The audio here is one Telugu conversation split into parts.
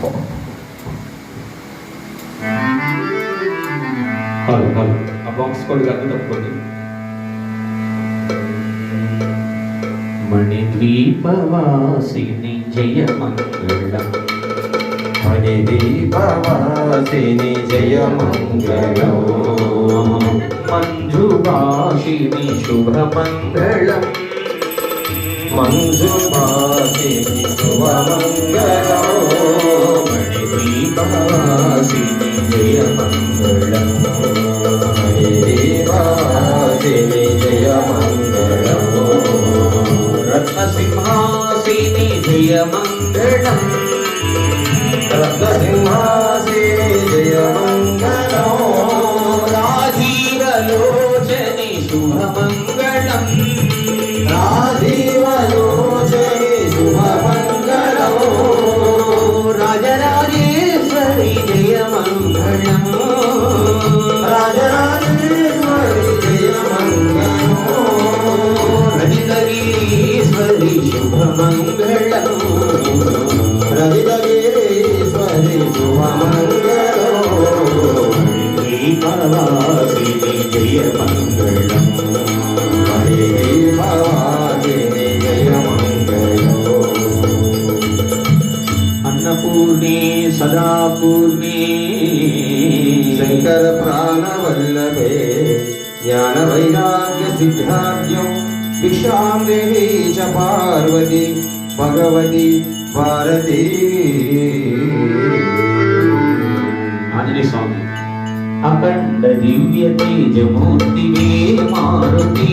ఆ బాక్స్ కూడా కాదు తప్పుకోండి. మణిద్వీపవాసిని జయ మంగళం, మణిద్వీపవాసిని జయ మంగళం, మంజుభాషిని శుభమంగళం, మంజుభాషిని శుభమంగళం, మణిద్వీపవాసిని జయ మంగళం, మణిద్వీపవాసిని జయ మంగళం, రత్నసింహాసిని జయ మంగళం, రత్నసింహాసిని జయ మంగళం, రాజీవలోచని శుభమంగళం, రాజీవలోచని శుభమంగళం, రాజరాజేశ్వరి జయ మంగళం, రాజరాజేశ్వరి జయ మంగళం, రజితగిరీశ్వరి శుభమంగళం, రజితగిరీశ్వరి శుభమంగళం, దీపవాసిని జయ మంగళం, మణిద్వీపవాసిని జయ మంగళం, అన్నపూర్ణే సదాపూర్ణే శంకర ప్రాణవల్లభే జ్ఞాన వైరాగ్య సిద్ధాద్యం భిక్షాం దేహి చ పార్వతి భగవతి భారతి. ఆంజనేయ స్వామి అఖండ దివ్య తేజమూర్తివే మారుతి,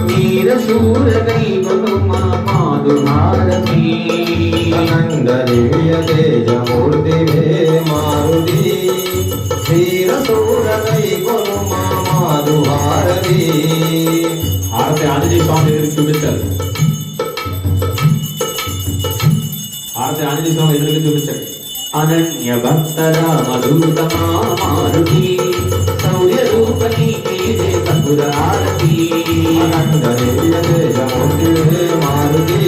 వీరశూర దైవమా మాధుమారతి, అఖండ దివ్య తేజమూర్తివే మారుతి, వీరశూర దైవము మా మాధుభారతి. హారతి ఆంజనేయ స్వామి ఎదురు చూపించాలి. హారతి ఆంజనేయ స్వామి ఎదురుగా చూపించాలి. అనన్య భక్తరా మధుతమా మారుతి, శౌర్య రూపణి తపురారతి, అఖండ దివ్య తేజమూర్తివే మారుతి,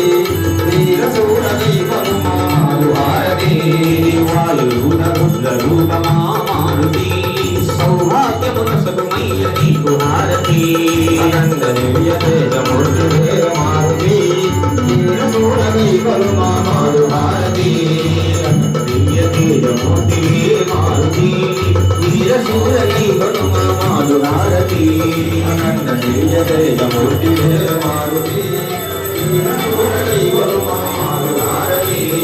వీరశూర దైవము మా మాధుభారతి. వాయురూఢ రుద్ర రూపమా మారుతి, సౌభాగ్యమున సగుమయ్య నీకు హారతి, అఖండ దివ్య తేజమూర్తివే మారుతి, వీరశూర దైవము మా మాధుభారతి. దివ్య తేజమూర్తివే మారుతి, వీరశూర దైవమా మాధుహారతి, అఖండ దివ్య తేజమూర్తివే మారుతి, వీరశూర